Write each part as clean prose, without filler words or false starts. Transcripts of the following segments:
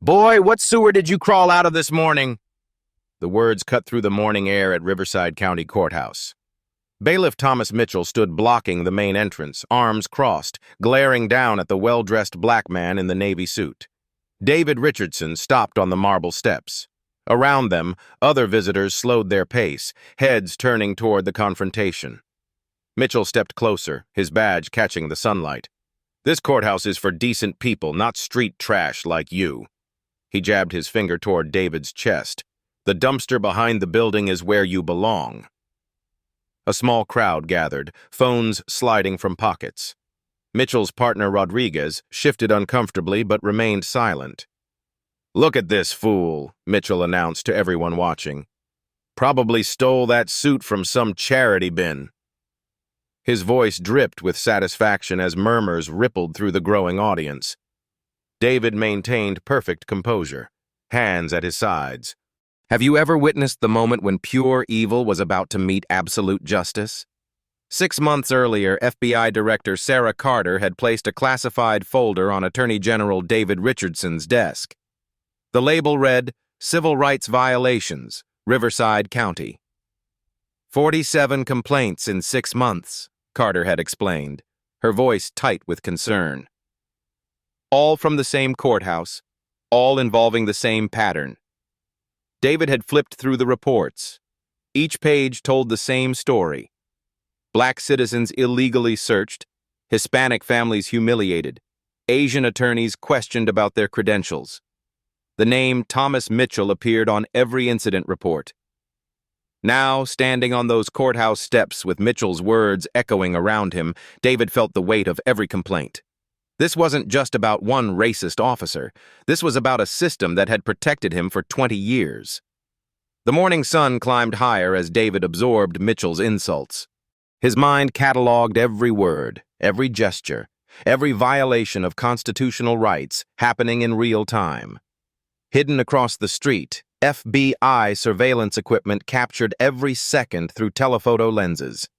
Boy, what sewer did you crawl out of this morning? The words cut through the morning air at Riverside County Courthouse. Bailiff Thomas Mitchell stood blocking the main entrance, arms crossed, glaring down at the well-dressed black man in the navy suit. David Richardson stopped on the marble steps. Around them, other visitors slowed their pace, heads turning toward the confrontation. Mitchell stepped closer, his badge catching the sunlight. This courthouse is for decent people, not street trash like you. He jabbed his finger toward David's chest. The dumpster behind the building is where you belong. A small crowd gathered, phones sliding from pockets. Mitchell's partner Rodriguez shifted uncomfortably but remained silent. "Look at this fool," Mitchell announced to everyone watching. "Probably stole that suit from some charity bin." His voice dripped with satisfaction as murmurs rippled through the growing audience. David maintained perfect composure, hands at his sides. Have you ever witnessed the moment when pure evil was about to meet absolute justice? 6 months earlier, FBI Director Sarah Carter had placed a classified folder on Attorney General David Richardson's desk. The label read, "Civil Rights Violations, Riverside County." 47 complaints in 6 months, Carter had explained, her voice tight with concern. All from the same courthouse, all involving the same pattern. David had flipped through the reports. Each page told the same story. Black citizens illegally searched, Hispanic families humiliated, Asian attorneys questioned about their credentials. The name Thomas Mitchell appeared on every incident report. Now, standing on those courthouse steps with Mitchell's words echoing around him, David felt the weight of every complaint. This wasn't just about one racist officer. This was about a system that had protected him for 20 years. The morning sun climbed higher as David absorbed Mitchell's insults. His mind cataloged every word, every gesture, every violation of constitutional rights happening in real time. Hidden across the street, FBI surveillance equipment captured every second through telephoto lenses.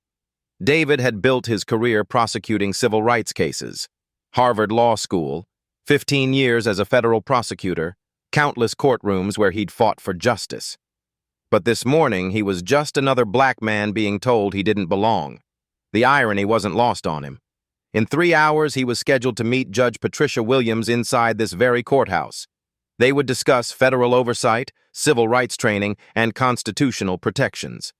David had built his career prosecuting civil rights cases. Harvard Law School, 15 years as a federal prosecutor, countless courtrooms where he'd fought for justice. But this morning, he was just another black man being told he didn't belong. The irony wasn't lost on him. In 3 hours, he was scheduled to meet Judge Patricia Williams inside this very courthouse. They would discuss federal oversight, civil rights training, and constitutional protections.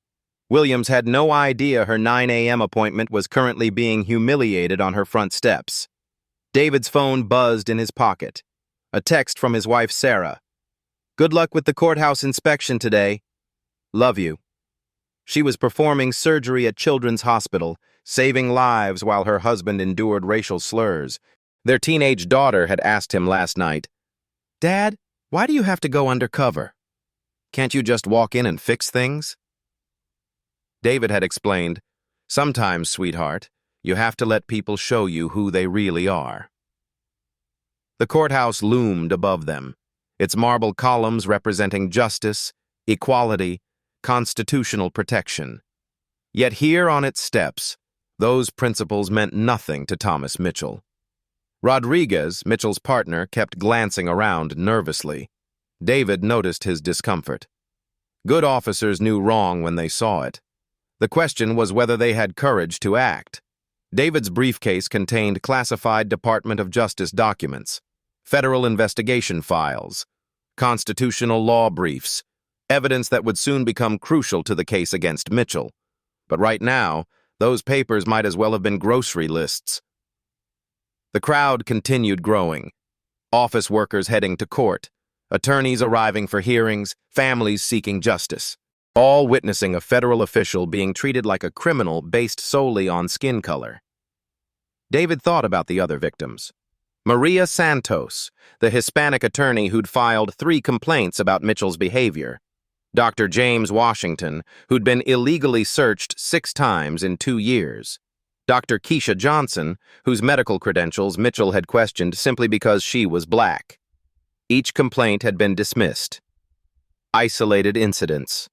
Williams had no idea her 9 a.m. appointment was currently being humiliated on her front steps. David's phone buzzed in his pocket. A text from his wife, Sarah. "Good luck with the courthouse inspection today. Love you." She was performing surgery at Children's Hospital, saving lives while her husband endured racial slurs. Their teenage daughter had asked him last night, "Dad, why do you have to go undercover? Can't you just walk in and fix things?" David had explained, "Sometimes, sweetheart, you have to let people show you who they really are." The courthouse loomed above them, its marble columns representing justice, equality, constitutional protection. Yet here on its steps, those principles meant nothing to Thomas Mitchell. Rodriguez, Mitchell's partner, kept glancing around nervously. David noticed his discomfort. Good officers knew wrong when they saw it. The question was whether they had courage to act. David's briefcase contained classified Department of Justice documents, federal investigation files, constitutional law briefs, evidence that would soon become crucial to the case against Mitchell. But right now, those papers might as well have been grocery lists. The crowd continued growing. Office workers heading to court, attorneys arriving for hearings, families seeking justice, all witnessing a federal official being treated like a criminal based solely on skin color. David thought about the other victims. Maria Santos, the Hispanic attorney who'd filed 3 complaints about Mitchell's behavior. Dr. James Washington, who'd been illegally searched 6 times in 2 years. Dr. Keisha Johnson, whose medical credentials Mitchell had questioned simply because she was black. Each complaint had been dismissed. Isolated incidents.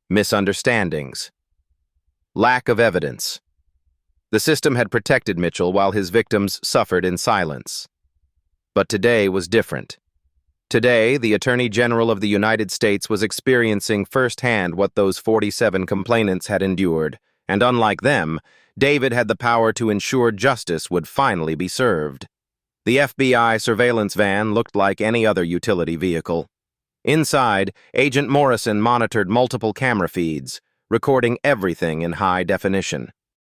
Misunderstandings. Lack of evidence. The system had protected Mitchell while his victims suffered in silence. But today was different. Today, the Attorney General of the United States was experiencing firsthand what those 47 complainants had endured, and unlike them, David had the power to ensure justice would finally be served. The FBI surveillance van looked like any other utility vehicle. Inside, Agent Morrison monitored multiple camera feeds, recording everything in high definition.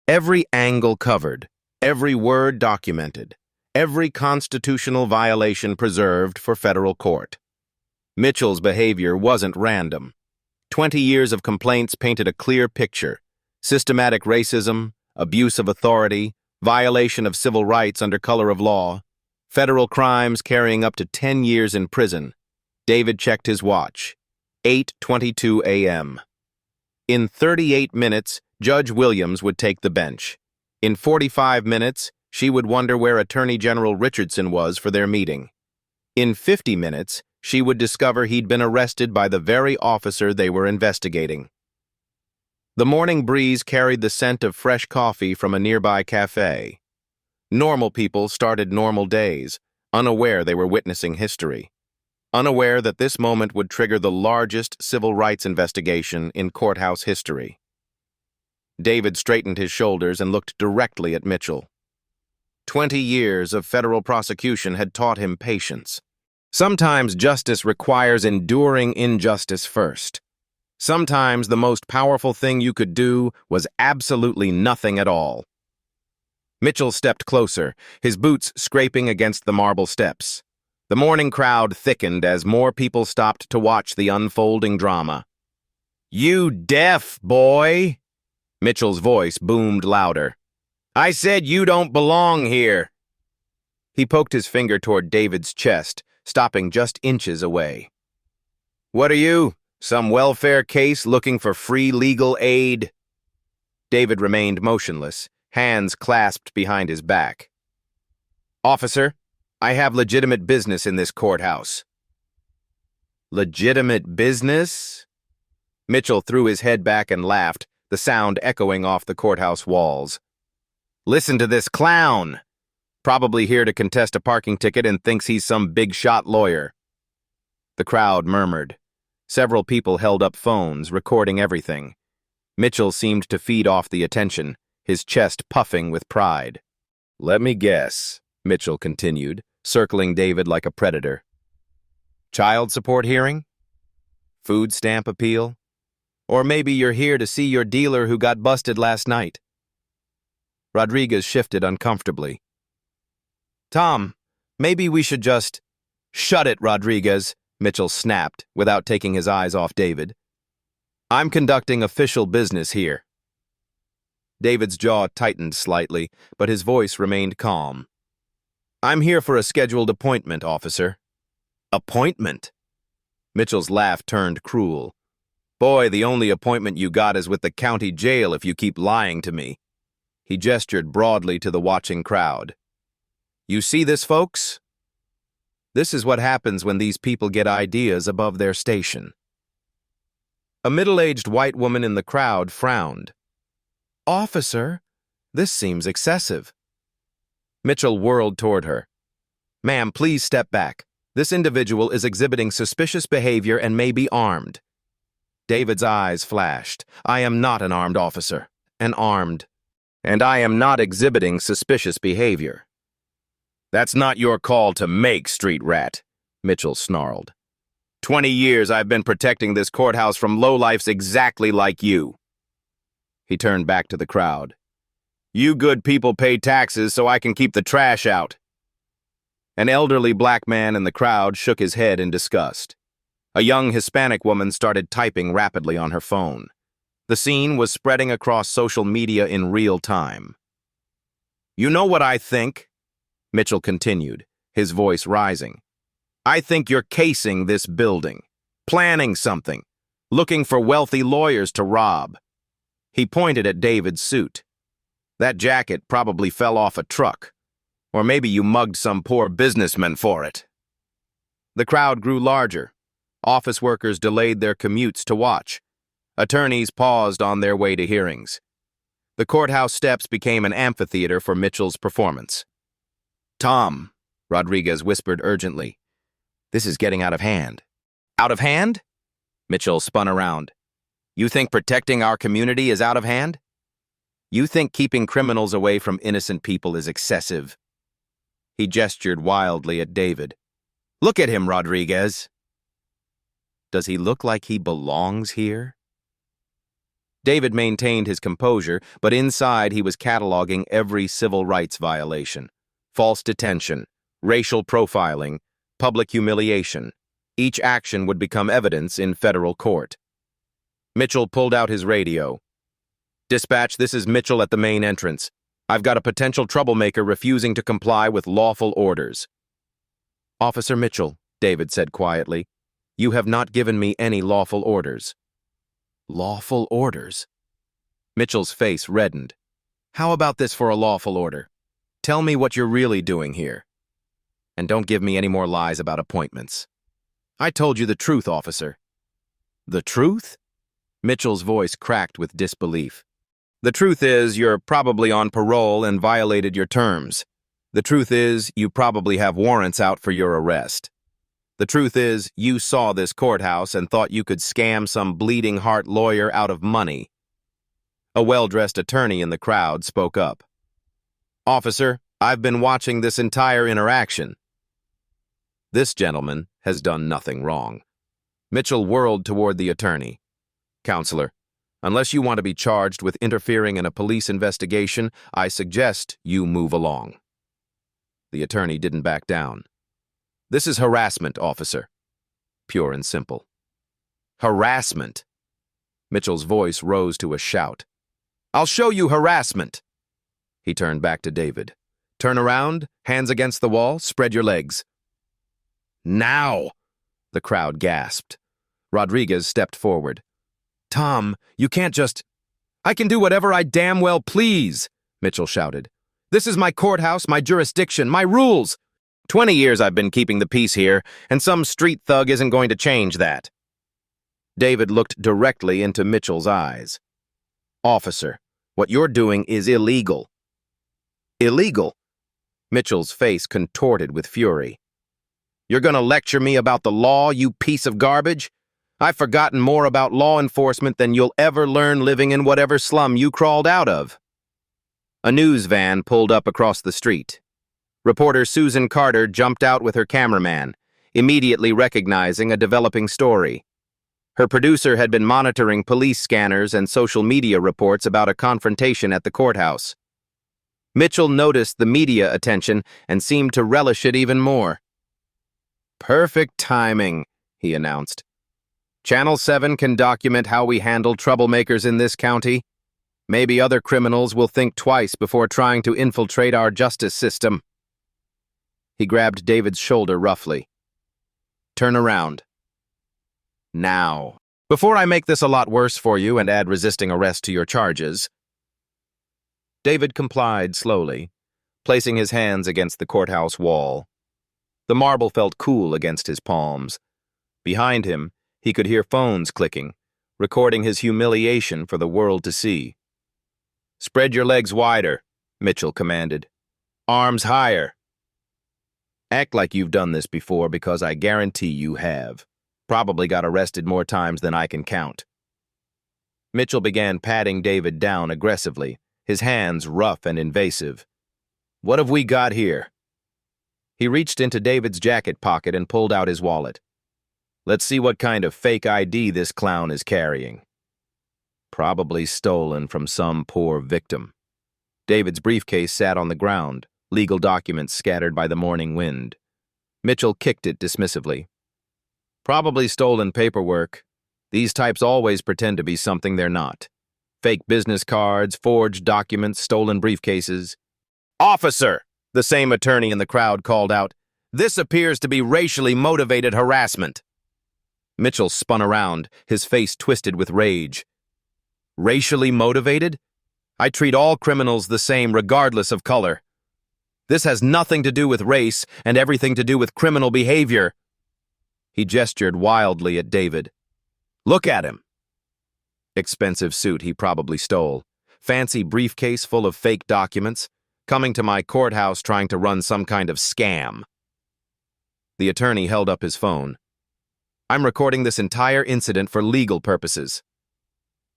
Every angle covered, every word documented, every constitutional violation preserved for federal court. Mitchell's behavior wasn't random. 20 years of complaints painted a clear picture: systematic racism, abuse of authority, violation of civil rights under color of law, federal crimes carrying up to 10 years in prison. David checked his watch. 8:22 a.m. In 38 minutes, Judge Williams would take the bench. In 45 minutes, she would wonder where Attorney General Richardson was for their meeting. In 50 minutes, she would discover he'd been arrested by the very officer they were investigating. The morning breeze carried the scent of fresh coffee from a nearby cafe. Normal people started normal days, unaware they were witnessing history, unaware that this moment would trigger the largest civil rights investigation in courthouse history. David straightened his shoulders and looked directly at Mitchell. 20 years of federal prosecution had taught him patience. Sometimes justice requires enduring injustice first. Sometimes the most powerful thing you could do was absolutely nothing at all. Mitchell stepped closer, his boots scraping against the marble steps. The morning crowd thickened as more people stopped to watch the unfolding drama. "You deaf, boy!" Mitchell's voice boomed louder. "I said you don't belong here." He poked his finger toward David's chest, stopping just inches away. "What are you, some welfare case looking for free legal aid?" David remained motionless, hands clasped behind his back. "Officer, I have legitimate business in this courthouse." "Legitimate business?" Mitchell threw his head back and laughed, the sound echoing off the courthouse walls. "Listen to this clown. Probably here to contest a parking ticket and thinks he's some big-shot lawyer." The crowd murmured. Several people held up phones, recording everything. Mitchell seemed to feed off the attention, his chest puffing with pride. "Let me guess," Mitchell continued, circling David like a predator. "Child support hearing? Food stamp appeal? Or maybe you're here to see your dealer who got busted last night." Rodriguez shifted uncomfortably. "Tom, maybe we should just—" "Shut it, Rodriguez," Mitchell snapped, without taking his eyes off David. "I'm conducting official business here." David's jaw tightened slightly, but his voice remained calm. "I'm here for a scheduled appointment, officer." "Appointment?" Mitchell's laugh turned cruel. "Boy, the only appointment you got is with the county jail if you keep lying to me." He gestured broadly to the watching crowd. "You see this, folks? This is what happens when these people get ideas above their station." A middle-aged white woman in the crowd frowned. "Officer, this seems excessive." Mitchell whirled toward her. "Ma'am, please step back. This individual is exhibiting suspicious behavior and may be armed." David's eyes flashed. "I am not an armed officer. And I am not exhibiting suspicious behavior." "That's not your call to make, street rat," Mitchell snarled. 20 years I've been protecting this courthouse from lowlifes exactly like you." He turned back to the crowd. "You good people pay taxes so I can keep the trash out." An elderly black man in the crowd shook his head in disgust. A young Hispanic woman started typing rapidly on her phone. The scene was spreading across social media in real time. "You know what I think?" Mitchell continued, his voice rising. "I think you're casing this building, planning something, looking for wealthy lawyers to rob." He pointed at David's suit. "That jacket probably fell off a truck. Or maybe you mugged some poor businessman for it." The crowd grew larger. Office workers delayed their commutes to watch. Attorneys paused on their way to hearings. The courthouse steps became an amphitheater for Mitchell's performance. "Tom," Rodriguez whispered urgently, This is getting out of hand. Out of hand? Mitchell spun around. You think protecting our community is out of hand? You think keeping criminals away from innocent people is excessive? He gestured wildly at David. Look at him, Rodriguez. Does he look like he belongs here? David maintained his composure, but inside he was cataloging every civil rights violation. False detention, racial profiling, public humiliation. Each action would become evidence in federal court. Mitchell pulled out his radio. Dispatch, this is Mitchell at the main entrance. I've got a potential troublemaker refusing to comply with lawful orders. Officer Mitchell, David said quietly, you have not given me any lawful orders. Lawful orders? Mitchell's face reddened. How about this for a lawful order? Tell me what you're really doing here. And don't give me any more lies about appointments. I told you the truth, officer. The truth? Mitchell's voice cracked with disbelief. The truth is, you're probably on parole and violated your terms. The truth is, you probably have warrants out for your arrest. The truth is, you saw this courthouse and thought you could scam some bleeding heart lawyer out of money. A well-dressed attorney in the crowd spoke up. Officer, I've been watching this entire interaction. This gentleman has done nothing wrong. Mitchell whirled toward the attorney. Counselor, unless you want to be charged with interfering in a police investigation, I suggest you move along. The attorney didn't back down. This is harassment, officer. Pure and simple. Harassment. Mitchell's voice rose to a shout. I'll show you harassment. He turned back to David. Turn around, hands against the wall, spread your legs. Now! The crowd gasped. Rodriguez stepped forward. Tom, you can't just... I can do whatever I damn well please, Mitchell shouted. This is my courthouse, my jurisdiction, my rules. 20 years I've been keeping the peace here, and some street thug isn't going to change that. David looked directly into Mitchell's eyes. Officer, what you're doing is illegal. Illegal? Mitchell's face contorted with fury. You're going to lecture me about the law, you piece of garbage? I've forgotten more about law enforcement than you'll ever learn living in whatever slum you crawled out of. A news van pulled up across the street. Reporter Susan Carter jumped out with her cameraman, immediately recognizing a developing story. Her producer had been monitoring police scanners and social media reports about a confrontation at the courthouse. Mitchell noticed the media attention and seemed to relish it even more. Perfect timing, he announced. Channel 7 can document how we handle troublemakers in this county. Maybe other criminals will think twice before trying to infiltrate our justice system. He grabbed David's shoulder roughly. Turn around. Now. Before I make this a lot worse for you and add resisting arrest to your charges. David complied slowly, placing his hands against the courthouse wall. The marble felt cool against his palms. Behind him, he could hear phones clicking, recording his humiliation for the world to see. Spread your legs wider, Mitchell commanded. Arms higher. Act like you've done this before because I guarantee you have. Probably got arrested more times than I can count. Mitchell began patting David down aggressively, his hands rough and invasive. What have we got here? He reached into David's jacket pocket and pulled out his wallet. Let's see what kind of fake ID this clown is carrying. Probably stolen from some poor victim. David's briefcase sat on the ground, legal documents scattered by the morning wind. Mitchell kicked it dismissively. Probably stolen paperwork. These types always pretend to be something they're not. Fake business cards, forged documents, stolen briefcases. Officer! The same attorney in the crowd called out. This appears to be racially motivated harassment. Mitchell spun around, his face twisted with rage. Racially motivated? I treat all criminals the same regardless of color. This has nothing to do with race and everything to do with criminal behavior. He gestured wildly at David. Look at him. Expensive suit he probably stole. Fancy briefcase full of fake documents. Coming to my courthouse trying to run some kind of scam. The attorney held up his phone. "I'm recording this entire incident for legal purposes."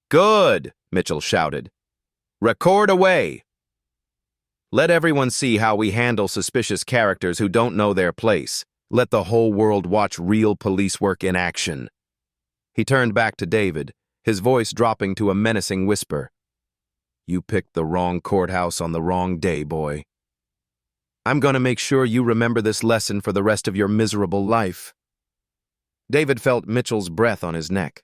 "Good," Mitchell shouted. "Record away." "Let everyone see how we handle suspicious characters who don't know their place. Let the whole world watch real police work in action." He turned back to David, his voice dropping to a menacing whisper. "You picked the wrong courthouse on the wrong day, boy. I'm going to make sure you remember this lesson for the rest of your miserable life." David felt Mitchell's breath on his neck.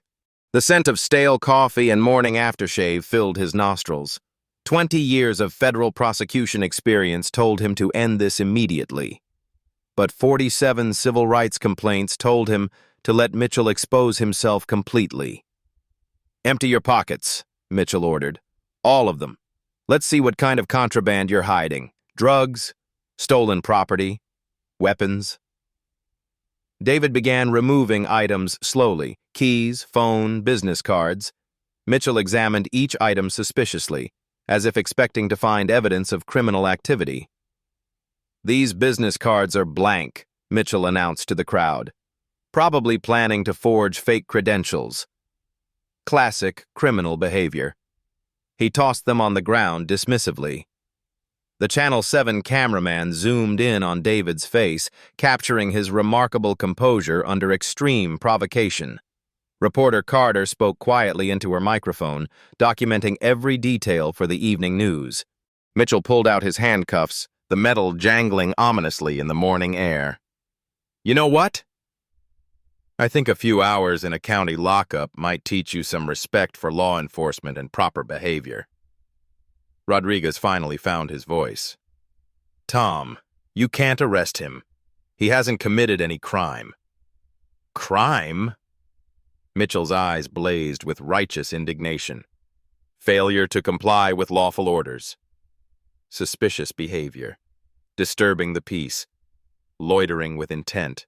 The scent of stale coffee and morning aftershave filled his nostrils. 20 years of federal prosecution experience told him to end this immediately. But 47 civil rights complaints told him to let Mitchell expose himself completely. "Empty your pockets," Mitchell ordered. "All of them. Let's see what kind of contraband you're hiding. Drugs, stolen property, weapons." David began removing items slowly. Keys, phone, business cards. Mitchell examined each item suspiciously, as if expecting to find evidence of criminal activity. "These business cards are blank," Mitchell announced to the crowd. "Probably planning to forge fake credentials." Classic criminal behavior. He tossed them on the ground dismissively. The Channel 7 cameraman zoomed in on David's face, capturing his remarkable composure under extreme provocation. Reporter Carter spoke quietly into her microphone, documenting every detail for the evening news. Mitchell pulled out his handcuffs, the metal jangling ominously in the morning air. "You know what? I think a few hours in a county lockup might teach you some respect for law enforcement and proper behavior." Rodriguez finally found his voice. "Tom, you can't arrest him. He hasn't committed any crime." "Crime?" Mitchell's eyes blazed with righteous indignation. "Failure to comply with lawful orders. Suspicious behavior. Disturbing the peace. Loitering with intent.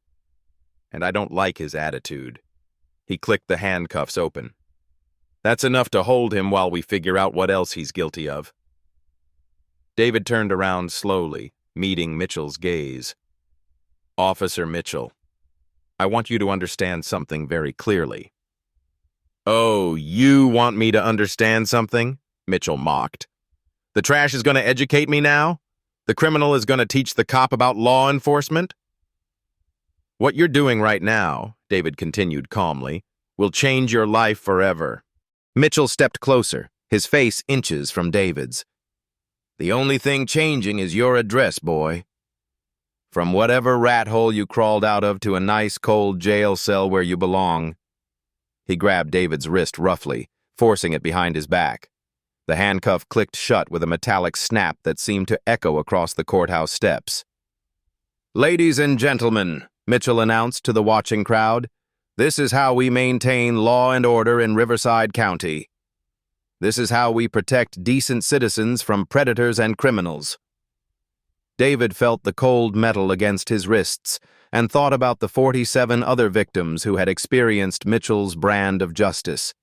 And I don't like his attitude." He clicked the handcuffs open. "That's enough to hold him while we figure out what else he's guilty of." David turned around slowly, meeting Mitchell's gaze. "Officer Mitchell, I want you to understand something very clearly." "Oh, you want me to understand something?" Mitchell mocked. "The trash is going to educate me now? The criminal is going to teach the cop about law enforcement?" "What you're doing right now," David continued calmly, "will change your life forever." Mitchell stepped closer, his face inches from David's. "The only thing changing is your address, boy. From whatever rat hole you crawled out of to a nice cold jail cell where you belong." He grabbed David's wrist roughly, forcing it behind his back. The handcuff clicked shut with a metallic snap that seemed to echo across the courthouse steps. "Ladies and gentlemen," Mitchell announced to the watching crowd, "this is how we maintain law and order in Riverside County. This is how we protect decent citizens from predators and criminals." David felt the cold metal against his wrists and thought about the 47 other victims who had experienced Mitchell's brand of justice.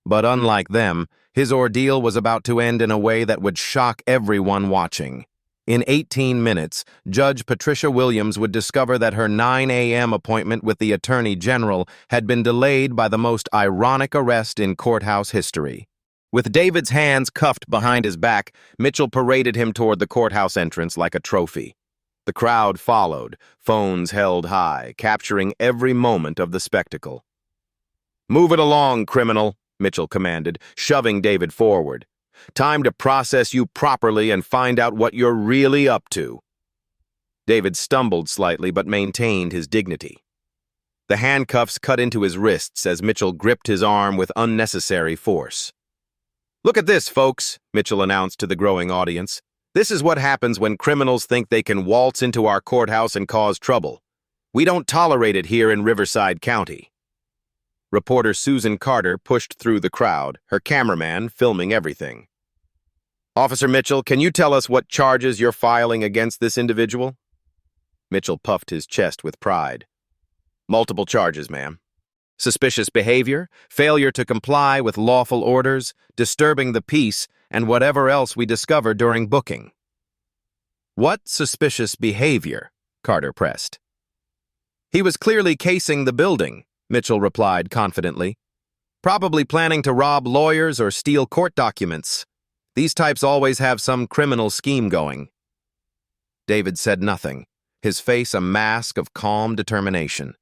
But unlike them, his ordeal was about to end in a way that would shock everyone watching. In 18 minutes, Judge Patricia Williams would discover that her 9 a.m. appointment with the Attorney General had been delayed by the most ironic arrest in courthouse history. With David's hands cuffed behind his back, Mitchell paraded him toward the courthouse entrance like a trophy. The crowd followed, phones held high, capturing every moment of the spectacle. "Move it along, criminal," Mitchell commanded, shoving David forward. "Time to process you properly and find out what you're really up to." David stumbled slightly but maintained his dignity. The handcuffs cut into his wrists as Mitchell gripped his arm with unnecessary force. "Look at this, folks," Mitchell announced to the growing audience. "This is what happens when criminals think they can waltz into our courthouse and cause trouble. We don't tolerate it here in Riverside County." Reporter Susan Carter pushed through the crowd, her cameraman filming everything. "Officer Mitchell, can you tell us what charges you're filing against this individual?" Mitchell puffed his chest with pride. "Multiple charges, ma'am. Suspicious behavior, failure to comply with lawful orders, disturbing the peace, and whatever else we discover during booking." "What suspicious behavior?" Carter pressed. He was clearly casing the building, Mitchell replied confidently. Probably planning to rob lawyers or steal court documents. These types always have some criminal scheme going. David said nothing, his face a mask of calm determination.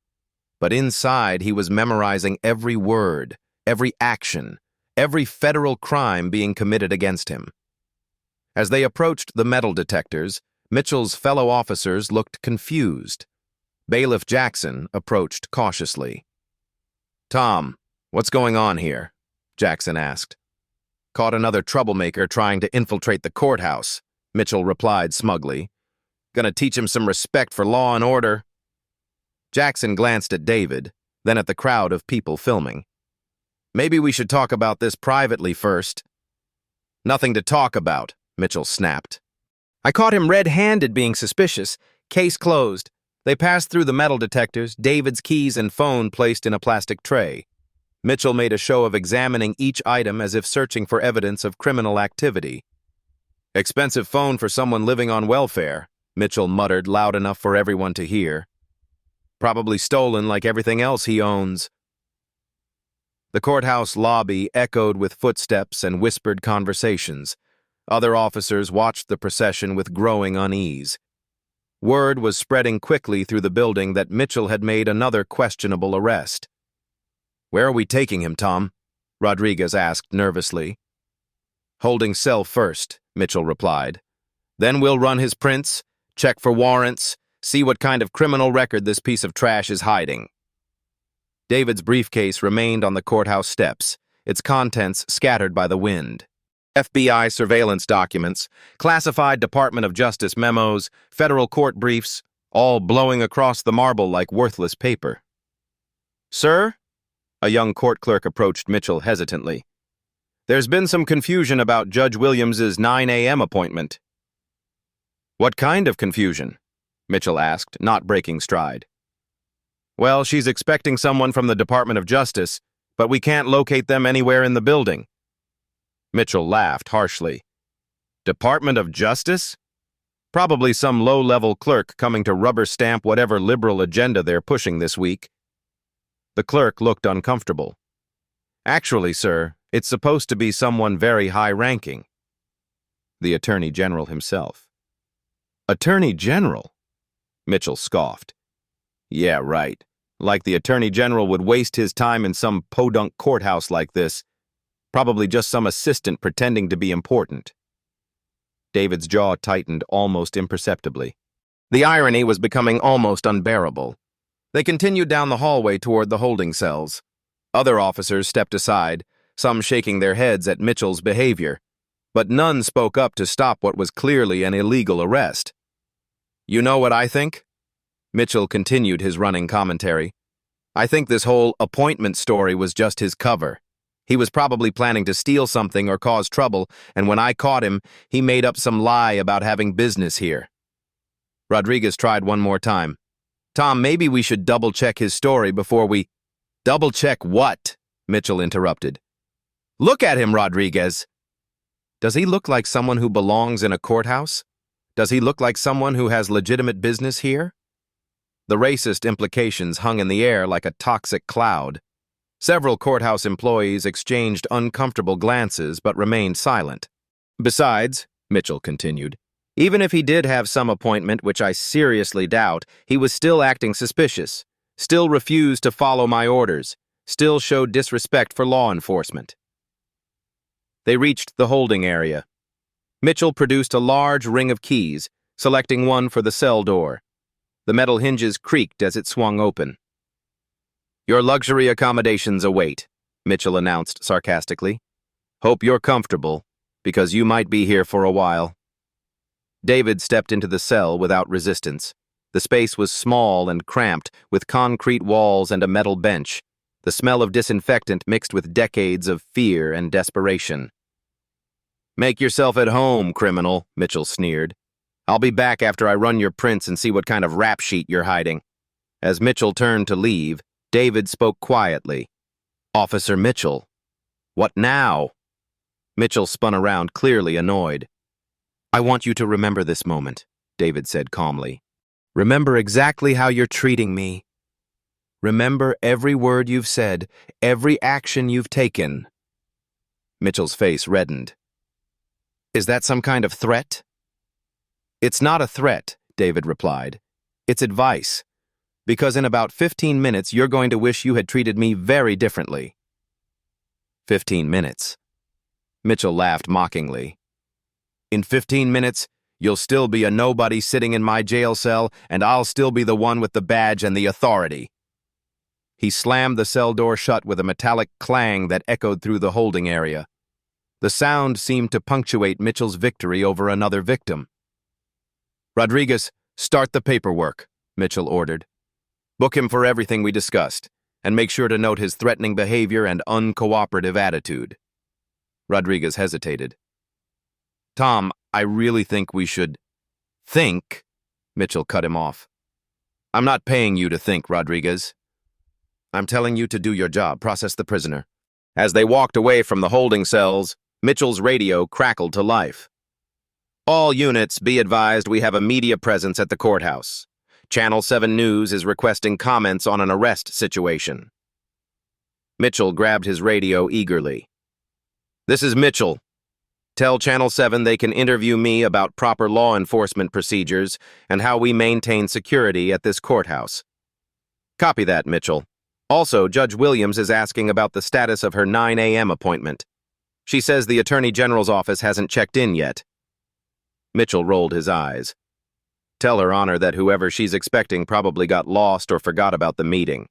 But inside, he was memorizing every word, every action, every federal crime being committed against him. As they approached the metal detectors, Mitchell's fellow officers looked confused. Bailiff Jackson approached cautiously. "Tom, what's going on here?" Jackson asked. "Caught another troublemaker trying to infiltrate the courthouse," Mitchell replied smugly. "Gonna teach him some respect for law and order." Jackson glanced at David, then at the crowd of people filming. "Maybe we should talk about this privately first." "Nothing to talk about," Mitchell snapped. "I caught him red-handed being suspicious. Case closed." They passed through the metal detectors, David's keys and phone placed in a plastic tray. Mitchell made a show of examining each item as if searching for evidence of criminal activity. "Expensive phone for someone living on welfare," Mitchell muttered loud enough for everyone to hear. "Probably stolen like everything else he owns." The courthouse lobby echoed with footsteps and whispered conversations. Other officers watched the procession with growing unease. Word was spreading quickly through the building that Mitchell had made another questionable arrest. "Where are we taking him, Tom?" Rodriguez asked nervously. "Holding cell first," Mitchell replied. "Then we'll run his prints, check for warrants, see what kind of criminal record this piece of trash is hiding." David's briefcase remained on the courthouse steps, its contents scattered by the wind. FBI surveillance documents, classified Department of Justice memos, federal court briefs, all blowing across the marble like worthless paper. "Sir?" A young court clerk approached Mitchell hesitantly. "There's been some confusion about Judge Williams's 9 a.m. appointment." "What kind of confusion?" Mitchell asked, not breaking stride. "Well, she's expecting someone from the Department of Justice, but we can't locate them anywhere in the building." Mitchell laughed harshly. "Department of Justice? Probably some low-level clerk coming to rubber stamp whatever liberal agenda they're pushing this week." The clerk looked uncomfortable. "Actually, sir, it's supposed to be someone very high-ranking." The Attorney General himself. "Attorney General?" Mitchell scoffed. "Yeah, right. Like the Attorney General would waste his time in some podunk courthouse like this. Probably just some assistant pretending to be important." David's jaw tightened almost imperceptibly. The irony was becoming almost unbearable. They continued down the hallway toward the holding cells. Other officers stepped aside, some shaking their heads at Mitchell's behavior, but none spoke up to stop what was clearly an illegal arrest. "You know what I think?" Mitchell continued his running commentary. "I think this whole appointment story was just his cover. He was probably planning to steal something or cause trouble, and when I caught him, he made up some lie about having business here." Rodriguez tried one more time. "Tom, maybe we should double-check his story before we—" "Double-check what?" Mitchell interrupted. "Look at him, Rodriguez. Does he look like someone who belongs in a courthouse? Does he look like someone who has legitimate business here?" The racist implications hung in the air like a toxic cloud. Several courthouse employees exchanged uncomfortable glances but remained silent. "Besides," Mitchell continued, "even if he did have some appointment, which I seriously doubt, he was still acting suspicious, still refused to follow my orders, still showed disrespect for law enforcement." They reached the holding area. Mitchell produced a large ring of keys, selecting one for the cell door. The metal hinges creaked as it swung open. "Your luxury accommodations await," Mitchell announced sarcastically. "Hope you're comfortable, because you might be here for a while." David stepped into the cell without resistance. The space was small and cramped, with concrete walls and a metal bench, the smell of disinfectant mixed with decades of fear and desperation. "Make yourself at home, criminal," Mitchell sneered. "I'll be back after I run your prints and see what kind of rap sheet you're hiding." As Mitchell turned to leave, David spoke quietly. "Officer Mitchell." "What now?" Mitchell spun around, clearly annoyed. "I want you to remember this moment," David said calmly. "Remember exactly how you're treating me, Remember every word you've said, every action you've taken. Mitchell's face reddened. Is that some kind of threat? It's not a threat, David replied. It's advice. Because in about 15 minutes, you're going to wish you had treated me very differently. 15 minutes. Mitchell laughed mockingly. In 15 minutes, you'll still be a nobody sitting in my jail cell, and I'll still be the one with the badge and the authority. He slammed the cell door shut with a metallic clang that echoed through the holding area. The sound seemed to punctuate Mitchell's victory over another victim. Rodriguez, start the paperwork, Mitchell ordered. Book him for everything we discussed, and make sure to note his threatening behavior and uncooperative attitude. Rodriguez hesitated. Tom, I really think we should... Think? Mitchell cut him off. I'm not paying you to think, Rodriguez. I'm telling you to do your job, process the prisoner. As they walked away from the holding cells, Mitchell's radio crackled to life. All units, be advised we have a media presence at the courthouse. Channel 7 News is requesting comments on an arrest situation. Mitchell grabbed his radio eagerly. This is Mitchell. Tell Channel 7 they can interview me about proper law enforcement procedures and how we maintain security at this courthouse. Copy that, Mitchell. Also, Judge Williams is asking about the status of her 9 a.m. appointment. She says the Attorney General's office hasn't checked in yet. Mitchell rolled his eyes. Tell Her Honor that whoever she's expecting probably got lost or forgot about the meeting.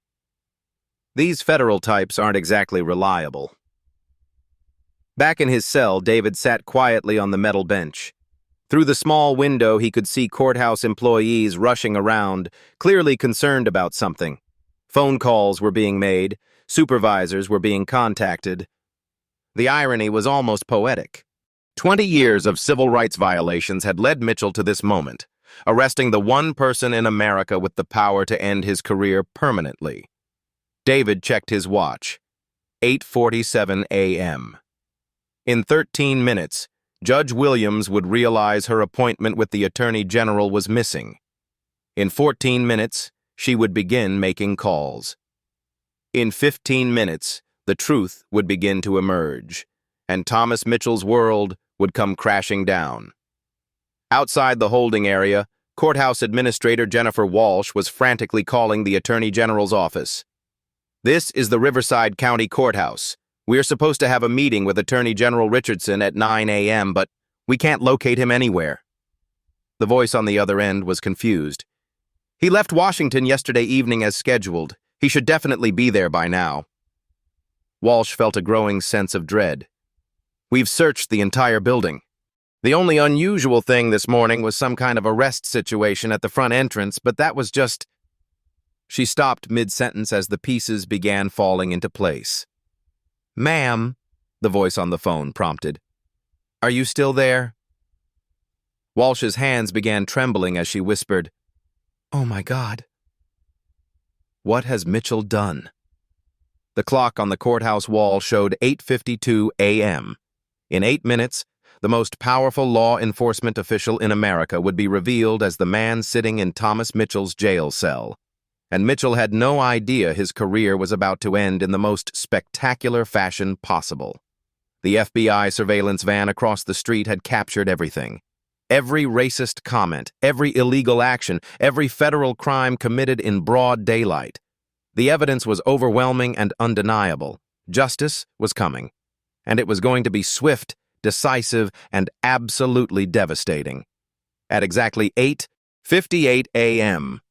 These federal types aren't exactly reliable. Back in his cell, David sat quietly on the metal bench. Through the small window, he could see courthouse employees rushing around, clearly concerned about something. Phone calls were being made, supervisors were being contacted. The irony was almost poetic. 20 years of civil rights violations had led Mitchell to this moment, arresting the one person in America with the power to end his career permanently. David checked his watch. 8:47 a.m. In 13 minutes, Judge Williams would realize her appointment with the Attorney General was missing. In 14 minutes, she would begin making calls. In 15 minutes, the truth would begin to emerge, and Thomas Mitchell's world would come crashing down. Outside the holding area, Courthouse Administrator Jennifer Walsh was frantically calling the Attorney General's office. This is the Riverside County Courthouse. We're supposed to have a meeting with Attorney General Richardson at 9 a.m., but we can't locate him anywhere. The voice on the other end was confused. He left Washington yesterday evening as scheduled. He should definitely be there by now. Walsh felt a growing sense of dread. We've searched the entire building. The only unusual thing this morning was some kind of arrest situation at the front entrance, but that was just... She stopped mid-sentence as the pieces began falling into place. Ma'am, the voice on the phone prompted. Are you still there? Walsh's hands began trembling as she whispered, Oh my God. What has Mitchell done? The clock on the courthouse wall showed 8:52 a.m. In 8 minutes, the most powerful law enforcement official in America would be revealed as the man sitting in Thomas Mitchell's jail cell. And Mitchell had no idea his career was about to end in the most spectacular fashion possible. The FBI surveillance van across the street had captured everything. Every racist comment, every illegal action, every federal crime committed in broad daylight. The evidence was overwhelming and undeniable. Justice was coming. And it was going to be swift, decisive, and absolutely devastating. At exactly 8:58 a.m.,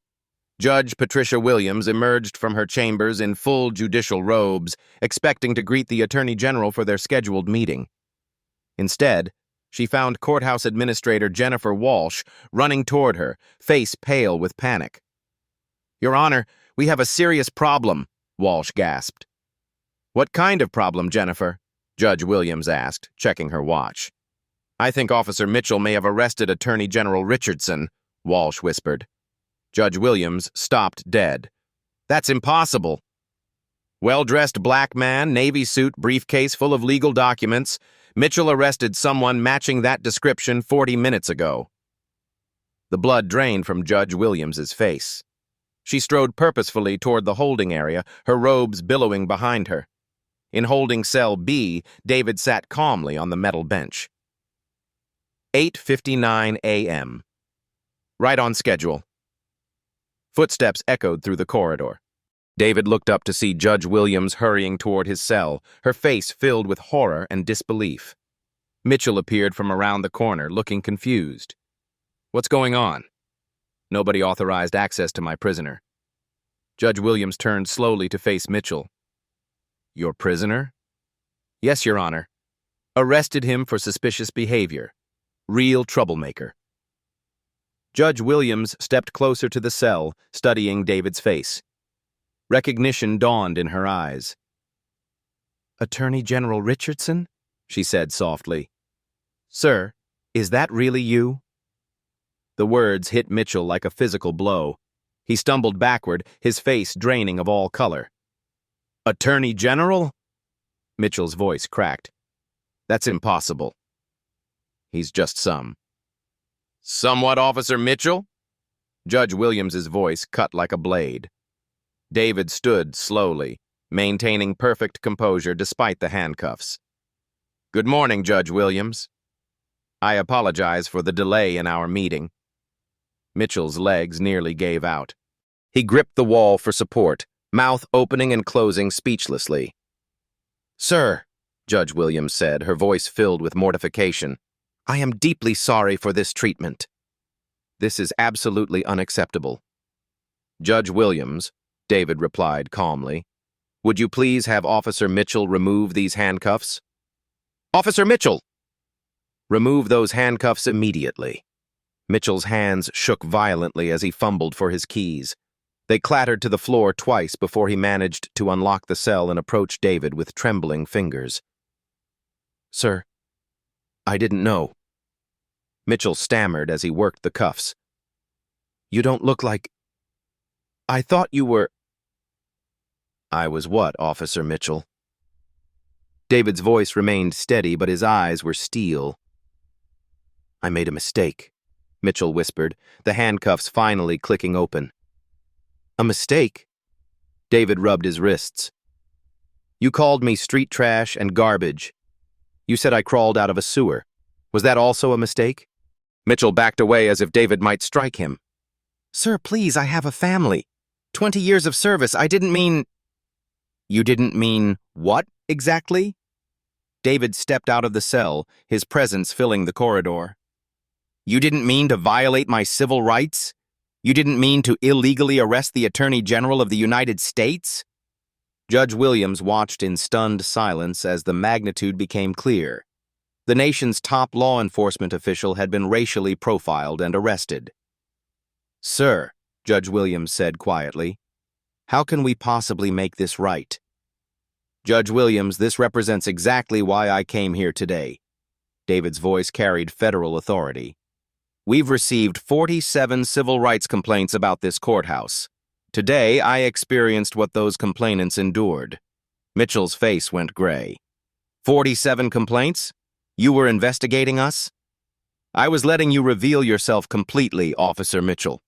Judge Patricia Williams emerged from her chambers in full judicial robes, expecting to greet the Attorney General for their scheduled meeting. Instead, she found Courthouse Administrator Jennifer Walsh running toward her, face pale with panic. Your Honor, we have a serious problem, Walsh gasped. What kind of problem, Jennifer? Judge Williams asked, checking her watch. I think Officer Mitchell may have arrested Attorney General Richardson, Walsh whispered. Judge Williams stopped dead. That's impossible. Well-dressed black man, navy suit, briefcase full of legal documents. Mitchell arrested someone matching that description 40 minutes ago. The blood drained from Judge Williams's face. She strode purposefully toward the holding area, her robes billowing behind her. In holding cell B, David sat calmly on the metal bench. 8:59 a.m. Right on schedule. Footsteps echoed through the corridor. David looked up to see Judge Williams hurrying toward his cell, her face filled with horror and disbelief. Mitchell appeared from around the corner, looking confused. "What's going on?" "Nobody authorized access to my prisoner." Judge Williams turned slowly to face Mitchell. "Your prisoner?" "Yes, Your Honor. Arrested him for suspicious behavior. Real troublemaker." Judge Williams stepped closer to the cell, studying David's face. Recognition dawned in her eyes. "Attorney General Richardson?" she said softly. "Sir, is that really you?" The words hit Mitchell like a physical blow. He stumbled backward, his face draining of all color. "Attorney General?" Mitchell's voice cracked. "That's impossible." "He's just some." "Somewhat, Officer Mitchell?" Judge Williams's voice cut like a blade. David stood slowly, maintaining perfect composure despite the handcuffs. "Good morning, Judge Williams. I apologize for the delay in our meeting." Mitchell's legs nearly gave out. He gripped the wall for support, mouth opening and closing speechlessly. "Sir," Judge Williams said, her voice filled with mortification, "I am deeply sorry for this treatment. This is absolutely unacceptable." "Judge Williams," David replied calmly, "would you please have Officer Mitchell remove these handcuffs?" "Officer Mitchell!" "Remove those handcuffs immediately." Mitchell's hands shook violently as he fumbled for his keys. They clattered to the floor twice before he managed to unlock the cell and approach David with trembling fingers. "Sir, I didn't know." Mitchell stammered as he worked the cuffs. "You don't look like... I thought you were..." "I was what, Officer Mitchell?" David's voice remained steady, but his eyes were steel. "I made a mistake," Mitchell whispered, the handcuffs finally clicking open. "A mistake?" David rubbed his wrists. "You called me street trash and garbage. You said I crawled out of a sewer. Was that also a mistake?" Mitchell backed away as if David might strike him. "Sir, please, I have a family. 20 years of service. I didn't mean..." "You didn't mean what, exactly?" David stepped out of the cell, his presence filling the corridor. "You didn't mean to violate my civil rights? You didn't mean to illegally arrest the Attorney General of the United States?" Judge Williams watched in stunned silence as the magnitude became clear. The nation's top law enforcement official had been racially profiled and arrested. "Sir," Judge Williams said quietly, "how can we possibly make this right?" "Judge Williams, this represents exactly why I came here today." David's voice carried federal authority. "We've received 47 civil rights complaints about this courthouse. Today, I experienced what those complainants endured." Mitchell's face went gray. 47 complaints? You were investigating us?" "I was letting you reveal yourself completely, Officer Mitchell."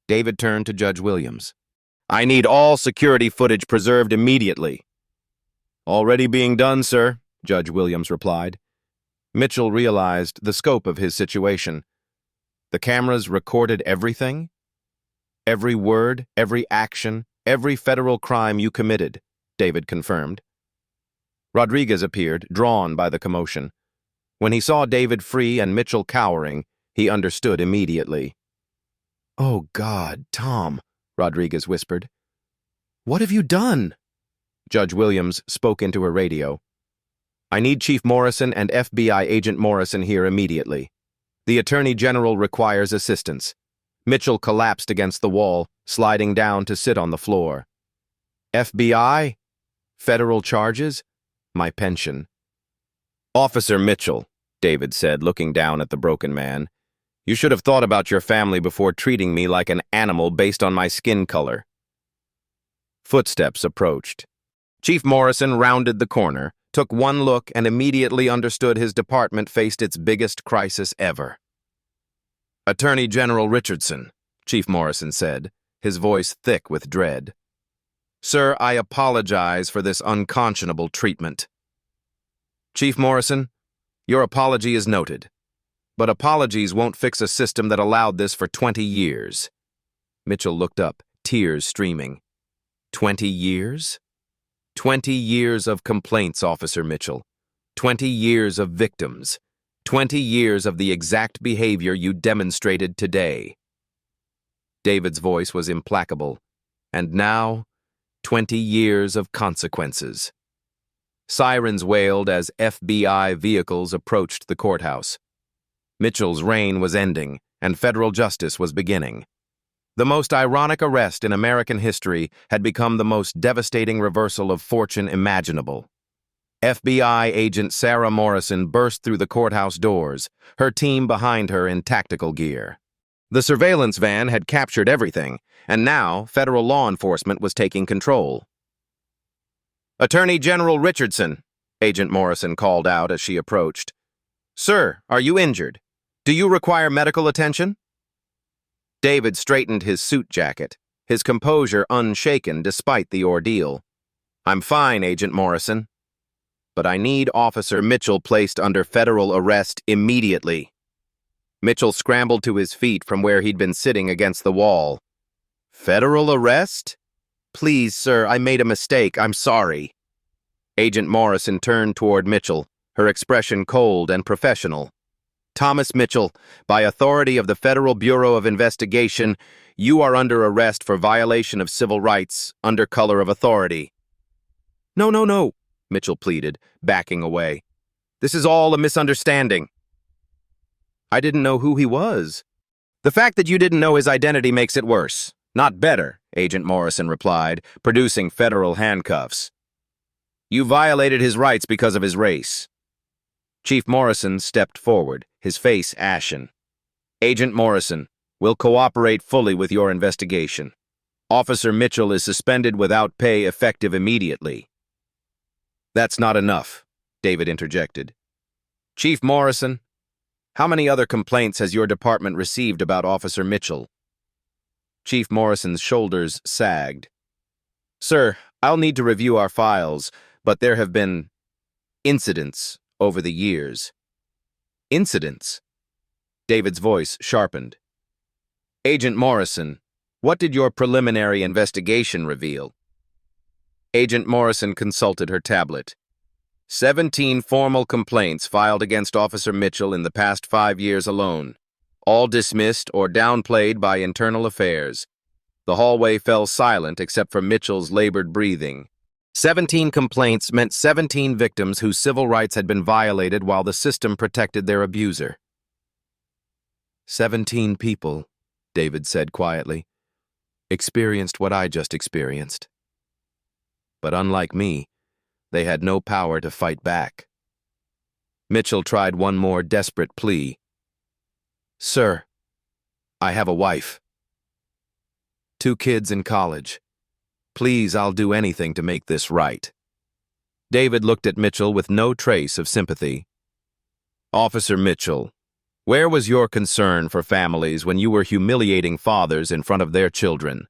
David turned to Judge Williams. "I need all security footage preserved immediately." "Already being done, sir," Judge Williams replied. Mitchell realized the scope of his situation. The cameras recorded everything? "Every word, every action, every federal crime you committed," David confirmed. Rodriguez appeared, drawn by the commotion. When he saw David free and Mitchell cowering, he understood immediately. "Oh, God, Tom," Rodriguez whispered. "What have you done?" Judge Williams spoke into a radio. "I need Chief Morrison and FBI Agent Morrison here immediately. The Attorney General requires assistance." Mitchell collapsed against the wall, sliding down to sit on the floor. "FBI? Federal charges? My pension." "Officer Mitchell," David said, looking down at the broken man, "you should have thought about your family before treating me like an animal based on my skin color." Footsteps approached. Chief Morrison rounded the corner, took one look, and immediately understood his department faced its biggest crisis ever. "Attorney General Richardson," Chief Morrison said, his voice thick with dread. "Sir, I apologize for this unconscionable treatment." "Chief Morrison, your apology is noted. But apologies won't fix a system that allowed this for 20 years. Mitchell looked up, tears streaming. 20 years? 20 years of complaints, Officer Mitchell. 20 years of victims. 20 years of the exact behavior you demonstrated today. David's voice was implacable. And now, 20 years of consequences. Sirens wailed as FBI vehicles approached the courthouse. Mitchell's reign was ending, and federal justice was beginning. The most ironic arrest in American history had become the most devastating reversal of fortune imaginable. FBI agent Sarah Morrison burst through the courthouse doors, her team behind her in tactical gear. The surveillance van had captured everything, and now federal law enforcement was taking control. "Attorney General Richardson," Agent Morrison called out as she approached. "Sir, are you injured? Do you require medical attention?" David straightened his suit jacket, his composure unshaken despite the ordeal. "I'm fine, Agent Morrison. But I need Officer Mitchell placed under federal arrest immediately." Mitchell scrambled to his feet from where he'd been sitting against the wall. "Federal arrest? Please, sir, I made a mistake. I'm sorry." Agent Morrison turned toward Mitchell, her expression cold and professional. "Thomas Mitchell, by authority of the Federal Bureau of Investigation, you are under arrest for violation of civil rights under color of authority." No, Mitchell pleaded, backing away. "This is all a misunderstanding." "I didn't know who he was." "The fact that you didn't know his identity makes it worse, not better," Agent Morrison replied, producing federal handcuffs. "You violated his rights because of his race." Chief Morrison stepped forward, his face ashen. "Agent Morrison, will cooperate fully with your investigation. Officer Mitchell is suspended without pay effective immediately." "That's not enough," David interjected. "Chief Morrison, how many other complaints has your department received about Officer Mitchell?" Chief Morrison's shoulders sagged. "Sir, I'll need to review our files, but there have been incidents over the years." "Incidents?" David's voice sharpened. "Agent Morrison, what did your preliminary investigation reveal?" Agent Morrison consulted her tablet. 17 formal complaints filed against Officer Mitchell in the past 5 years alone, all dismissed or downplayed by Internal Affairs. The hallway fell silent except for Mitchell's labored breathing. 17 complaints meant 17 victims whose civil rights had been violated while the system protected their abuser. 17 people, David said quietly, experienced what I just experienced. But unlike me, they had no power to fight back. Mitchell tried one more desperate plea. "Sir, I have a wife. 2 kids in college. Please, I'll do anything to make this right." David looked at Mitchell with no trace of sympathy. "Officer Mitchell, where was your concern for families when you were humiliating fathers in front of their children?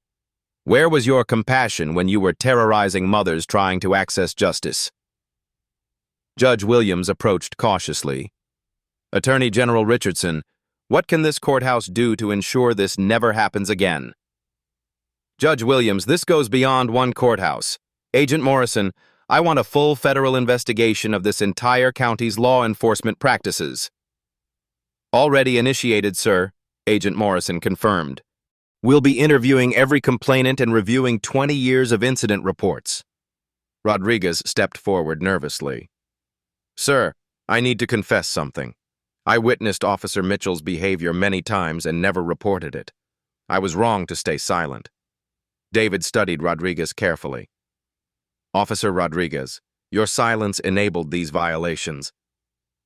Where was your compassion when you were terrorizing mothers trying to access justice?" Judge Williams approached cautiously. "Attorney General Richardson, what can this courthouse do to ensure this never happens again?" "Judge Williams, this goes beyond one courthouse. Agent Morrison, I want a full federal investigation of this entire county's law enforcement practices." "Already initiated, sir," Agent Morrison confirmed. "We'll be interviewing every complainant and reviewing 20 years of incident reports." Rodriguez stepped forward nervously. "Sir, I need to confess something. I witnessed Officer Mitchell's behavior many times and never reported it. I was wrong to stay silent." David studied Rodriguez carefully. "Officer Rodriguez, your silence enabled these violations.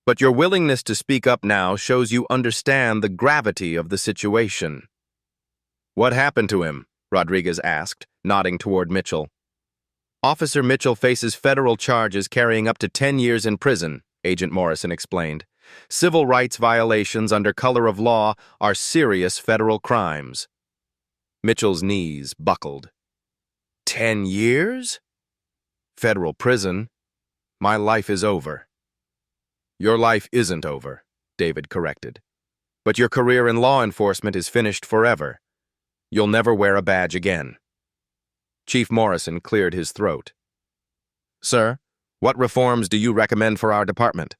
But your willingness to speak up now shows you understand the gravity of the situation." "What happened to him?" Rodriguez asked, nodding toward Mitchell. "Officer Mitchell faces federal charges carrying up to 10 years in prison," Agent Morrison explained. "Civil rights violations under color of law are serious federal crimes." Mitchell's knees buckled. 10 years? Federal prison. My life is over. Your life isn't over, David corrected. But your career in law enforcement is finished forever. You'll never wear a badge again. Chief Morrison cleared his throat. Sir, what reforms do you recommend for our department?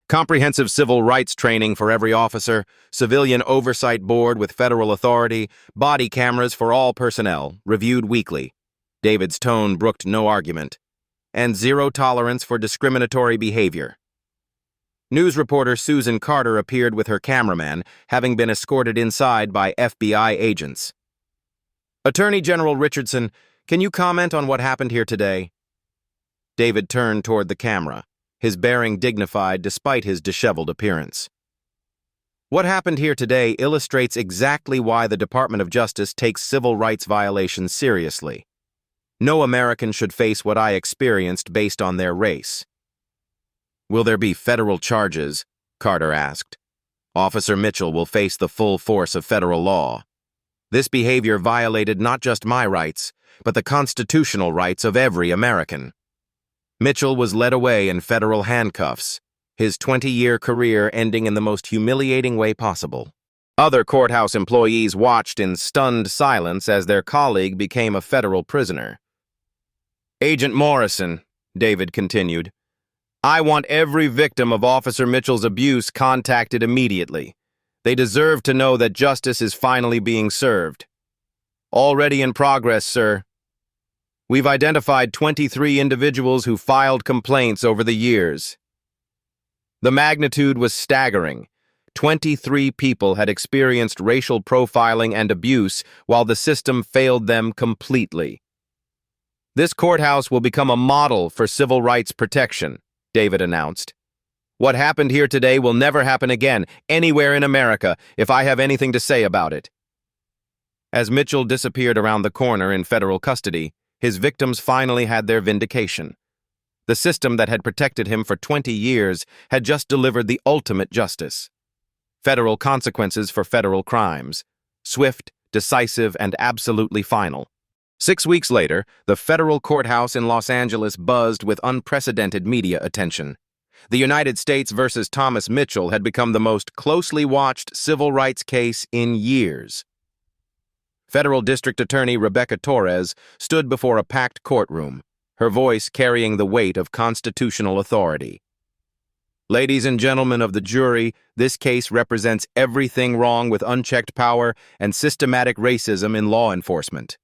Comprehensive civil rights training for every officer, civilian oversight board with federal authority, body cameras for all personnel, reviewed weekly. David's tone brooked no argument. And zero tolerance for discriminatory behavior. News reporter Susan Carter appeared with her cameraman, having been escorted inside by FBI agents. Attorney General Richardson, can you comment on what happened here today? David turned toward the camera, his bearing dignified despite his disheveled appearance. What happened here today illustrates exactly why the Department of Justice takes civil rights violations seriously. No American should face what I experienced based on their race. Will there be federal charges? Carter asked. Officer Mitchell will face the full force of federal law. This behavior violated not just my rights, but the constitutional rights of every American. Mitchell was led away in federal handcuffs, his 20-year career ending in the most humiliating way possible. Other courthouse employees watched in stunned silence as their colleague became a federal prisoner. Agent Morrison, David continued, I want every victim of Officer Mitchell's abuse contacted immediately. They deserve to know that justice is finally being served. Already in progress, sir. We've identified 23 individuals who filed complaints over the years. The magnitude was staggering. 23 people had experienced racial profiling and abuse while the system failed them completely. This courthouse will become a model for civil rights protection, David announced. What happened here today will never happen again, anywhere in America, if I have anything to say about it. As Mitchell disappeared around the corner in federal custody, his victims finally had their vindication. The system that had protected him for 20 years had just delivered the ultimate justice. Federal consequences for federal crimes. Swift, decisive, and absolutely final. 6 weeks later, the federal courthouse in Los Angeles buzzed with unprecedented media attention. The United States versus Thomas Mitchell had become the most closely watched civil rights case in years. Federal District Attorney Rebecca Torres stood before a packed courtroom, her voice carrying the weight of constitutional authority. Ladies and gentlemen of the jury, this case represents everything wrong with unchecked power and systematic racism in law enforcement.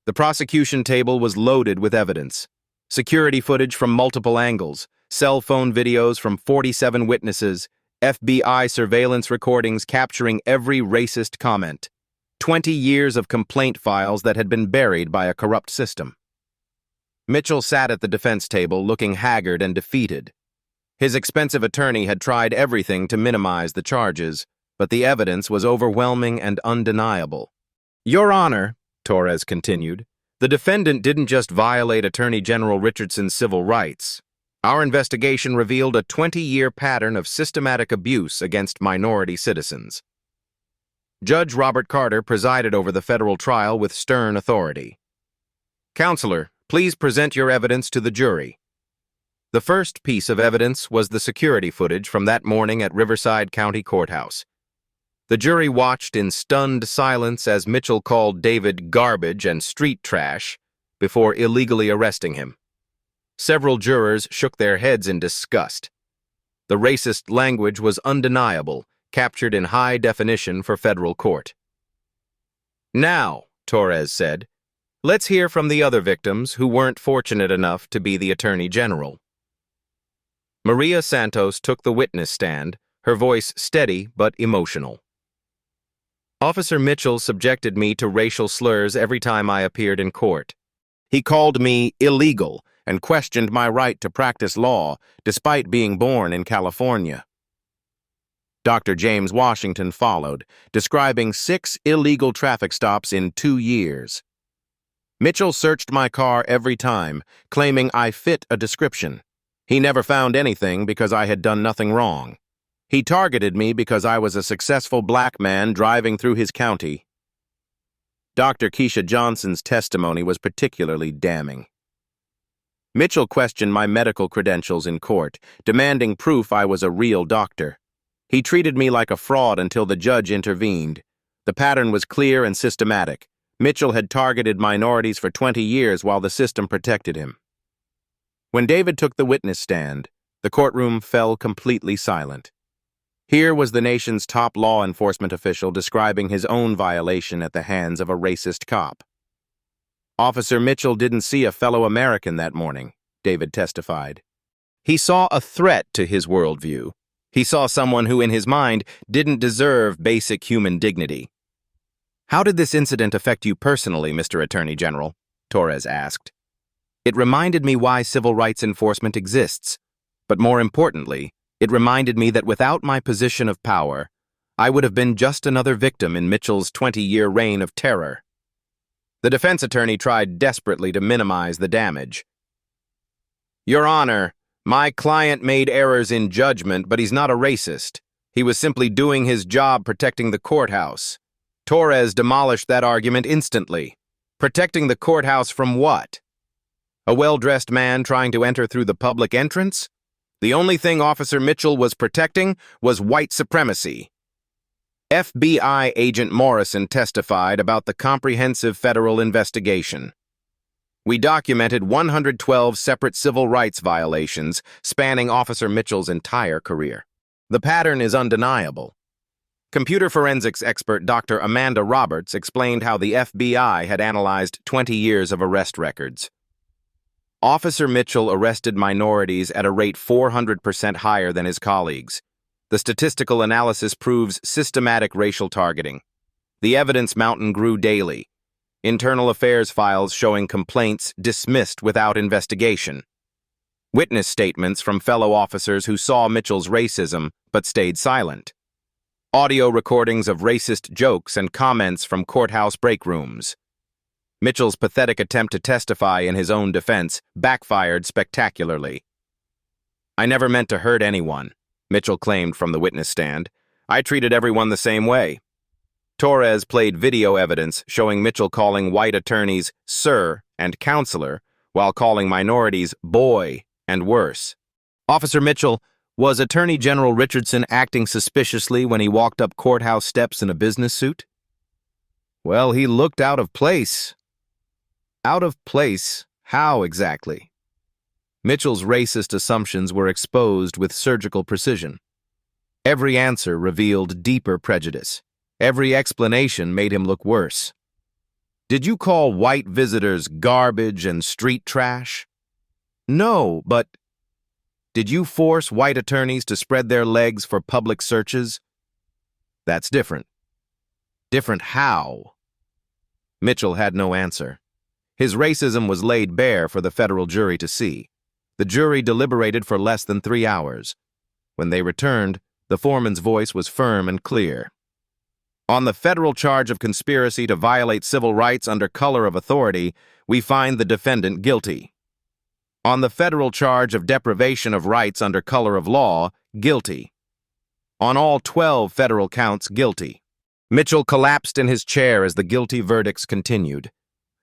The prosecution table was loaded with evidence. Security footage from multiple angles, cell phone videos from 47 witnesses, FBI surveillance recordings capturing every racist comment. 20 years of complaint files that had been buried by a corrupt system. Mitchell sat at the defense table looking haggard and defeated. His expensive attorney had tried everything to minimize the charges, but the evidence was overwhelming and undeniable. Your Honor, Torres continued, the defendant didn't just violate Attorney General Richardson's civil rights. Our investigation revealed a 20-year pattern of systematic abuse against minority citizens. Judge Robert Carter presided over the federal trial with stern authority. Counselor, please present your evidence to the jury. The first piece of evidence was the security footage from that morning at Riverside County Courthouse. The jury watched in stunned silence as Mitchell called David garbage and street trash before illegally arresting him. Several jurors shook their heads in disgust. The racist language was undeniable, captured in high definition for federal court. Now, Torres said, let's hear from the other victims who weren't fortunate enough to be the Attorney General. Maria Santos took the witness stand, her voice steady but emotional. Officer Mitchell subjected me to racial slurs every time I appeared in court. He called me illegal and questioned my right to practice law despite being born in California. Dr. James Washington followed, describing 6 illegal traffic stops in 2 years. Mitchell searched my car every time, claiming I fit a description. He never found anything because I had done nothing wrong. He targeted me because I was a successful black man driving through his county. Dr. Keisha Johnson's testimony was particularly damning. Mitchell questioned my medical credentials in court, demanding proof I was a real doctor. He treated me like a fraud until the judge intervened. The pattern was clear and systematic. Mitchell had targeted minorities for 20 years while the system protected him. When David took the witness stand, the courtroom fell completely silent. Here was the nation's top law enforcement official describing his own violation at the hands of a racist cop. Officer Mitchell didn't see a fellow American that morning, David testified. He saw a threat to his worldview. He saw someone who, in his mind, didn't deserve basic human dignity. "How did this incident affect you personally, Mr. Attorney General?" Torres asked. "It reminded me why civil rights enforcement exists, but more importantly, it reminded me that without my position of power, I would have been just another victim in Mitchell's 20-year reign of terror." The defense attorney tried desperately to minimize the damage. "Your Honor, my client made errors in judgment, but he's not a racist. He was simply doing his job protecting the courthouse." Torres demolished that argument instantly. Protecting the courthouse from what? A well-dressed man trying to enter through the public entrance? The only thing Officer Mitchell was protecting was white supremacy. FBI Agent Morrison testified about the comprehensive federal investigation. "We documented 112 separate civil rights violations spanning Officer Mitchell's entire career. The pattern is undeniable." Computer forensics expert Dr. Amanda Roberts explained how the FBI had analyzed 20 years of arrest records. Officer Mitchell arrested minorities at a rate 400% higher than his colleagues. The statistical analysis proves systematic racial targeting. The evidence mountain grew daily. Internal affairs files showing complaints dismissed without investigation. Witness statements from fellow officers who saw Mitchell's racism but stayed silent. Audio recordings of racist jokes and comments from courthouse break rooms. Mitchell's pathetic attempt to testify in his own defense backfired spectacularly. "I never meant to hurt anyone," Mitchell claimed from the witness stand. "I treated everyone the same way." Torres played video evidence showing Mitchell calling white attorneys sir and counselor, while calling minorities boy and worse. "Officer Mitchell, was Attorney General Richardson acting suspiciously when he walked up courthouse steps in a business suit?" "Well, he looked out of place." "Out of place? How exactly?" Mitchell's racist assumptions were exposed with surgical precision. Every answer revealed deeper prejudice. Every explanation made him look worse. "Did you call white visitors garbage and street trash?" "No, but..." "Did you force white attorneys to spread their legs for public searches?" "That's different." "Different how?" Mitchell had no answer. His racism was laid bare for the federal jury to see. The jury deliberated for less than 3 hours. When they returned, the foreman's voice was firm and clear. "On the federal charge of conspiracy to violate civil rights under color of authority, we find the defendant guilty. On the federal charge of deprivation of rights under color of law, guilty. On all 12 federal counts, guilty." Mitchell collapsed in his chair as the guilty verdicts continued.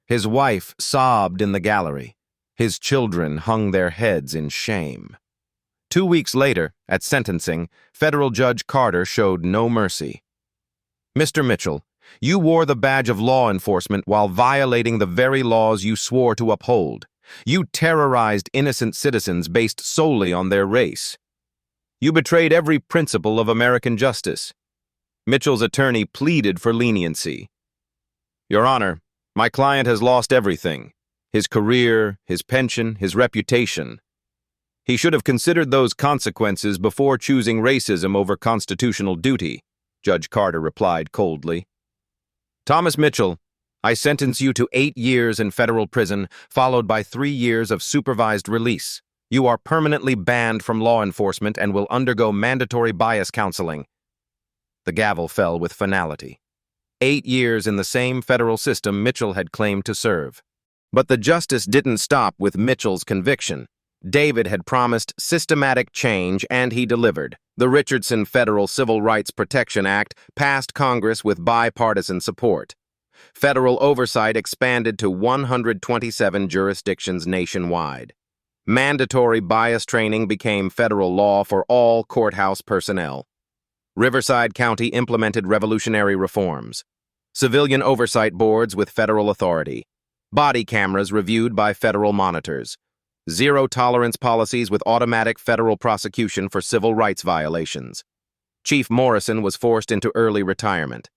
His wife sobbed in the gallery. His children hung their heads in shame. 2 weeks later, at sentencing, Federal Judge Carter showed no mercy. "Mr. Mitchell, you wore the badge of law enforcement while violating the very laws you swore to uphold. You terrorized innocent citizens based solely on their race. You betrayed every principle of American justice." Mitchell's attorney pleaded for leniency. "Your Honor, my client has lost everything. His career, his pension, his reputation. He should have considered those consequences before choosing racism over constitutional duty," Judge Carter replied coldly. "Thomas Mitchell, I sentence you to 8 years in federal prison, followed by 3 years of supervised release. You are permanently banned from law enforcement and will undergo mandatory bias counseling." The gavel fell with finality. 8 years in the same federal system Mitchell had claimed to serve. But the justice didn't stop with Mitchell's conviction. David had promised systematic change, and he delivered. The Richardson Federal Civil Rights Protection Act passed Congress with bipartisan support. federal oversight expanded to 127 jurisdictions nationwide. Mandatory bias training became federal law for all courthouse personnel. Riverside County implemented revolutionary reforms. Civilian oversight boards with federal authority. Body cameras reviewed by federal monitors. Zero-tolerance policies with automatic federal prosecution for civil rights violations. Chief Morrison was forced into early retirement.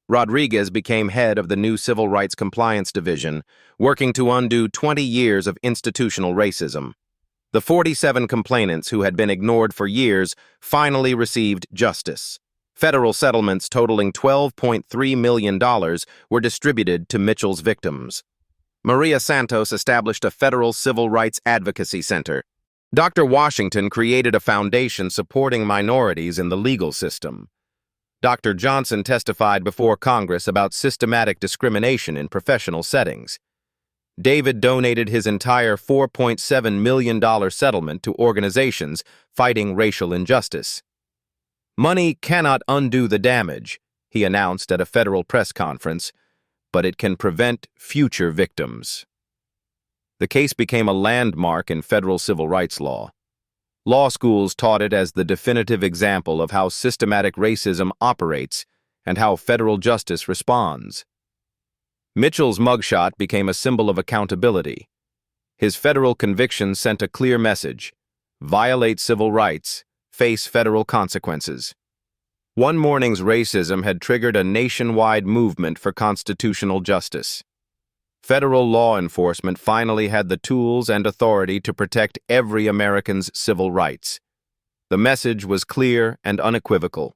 Rodriguez became head of the new Civil Rights Compliance Division, working to undo 20 years of institutional racism. The 47 complainants who had been ignored for years finally received justice. Federal settlements totaling $12.3 million were distributed to Mitchell's victims. Maria Santos established a federal civil rights advocacy center. Dr. Washington created a foundation supporting minorities in the legal system. Dr. Johnson testified before Congress about systematic discrimination in professional settings. David donated his entire $4.7 million settlement to organizations fighting racial injustice. "Money cannot undo the damage," he announced at a federal press conference, "but it can prevent future victims." The case became a landmark in federal civil rights law. Law schools taught it as the definitive example of how systematic racism operates and how federal justice responds. Mitchell's mugshot became a symbol of accountability. His federal conviction sent a clear message: violate civil rights, face federal consequences. One morning's racism had triggered a nationwide movement for constitutional justice. Federal law enforcement finally had the tools and authority to protect every American's civil rights. The message was clear and unequivocal.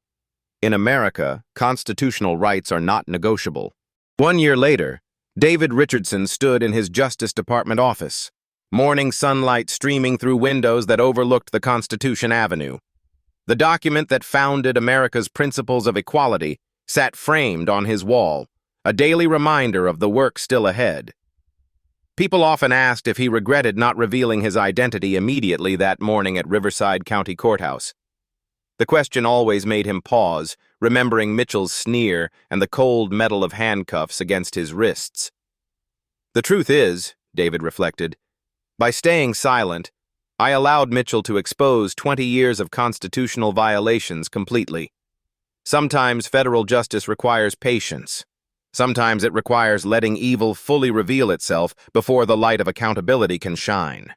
In America, constitutional rights are not negotiable. 1 year later, David Richardson stood in his Justice Department office, morning sunlight streaming through windows that overlooked the Constitution Avenue. The document that founded America's principles of equality sat framed on his wall, a daily reminder of the work still ahead. People often asked if he regretted not revealing his identity immediately that morning at Riverside County Courthouse. The question always made him pause, remembering Mitchell's sneer and the cold metal of handcuffs against his wrists. "The truth is," David reflected, "by staying silent, I allowed Mitchell to expose 20 years of constitutional violations completely. Sometimes federal justice requires patience. Sometimes it requires letting evil fully reveal itself before the light of accountability can shine."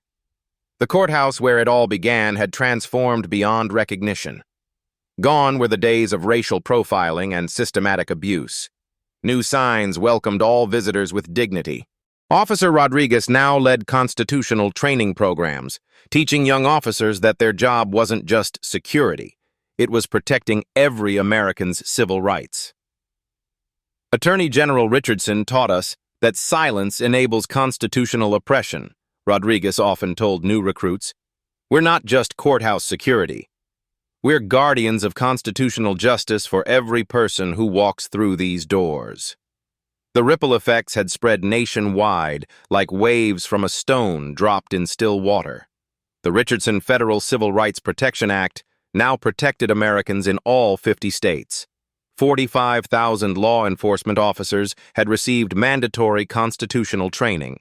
The courthouse where it all began had transformed beyond recognition. Gone were the days of racial profiling and systematic abuse. New signs welcomed all visitors with dignity. Officer Rodriguez now led constitutional training programs, teaching young officers that their job wasn't just security. It was protecting every American's civil rights. Attorney General Richardson taught us that silence enables constitutional oppression, Rodriguez often told new recruits. "We're not just courthouse security. We're guardians of constitutional justice for every person who walks through these doors." The ripple effects had spread nationwide like waves from a stone dropped in still water. The Richardson Federal Civil Rights Protection Act now protected Americans in all 50 states. 45,000 law enforcement officers had received mandatory constitutional training.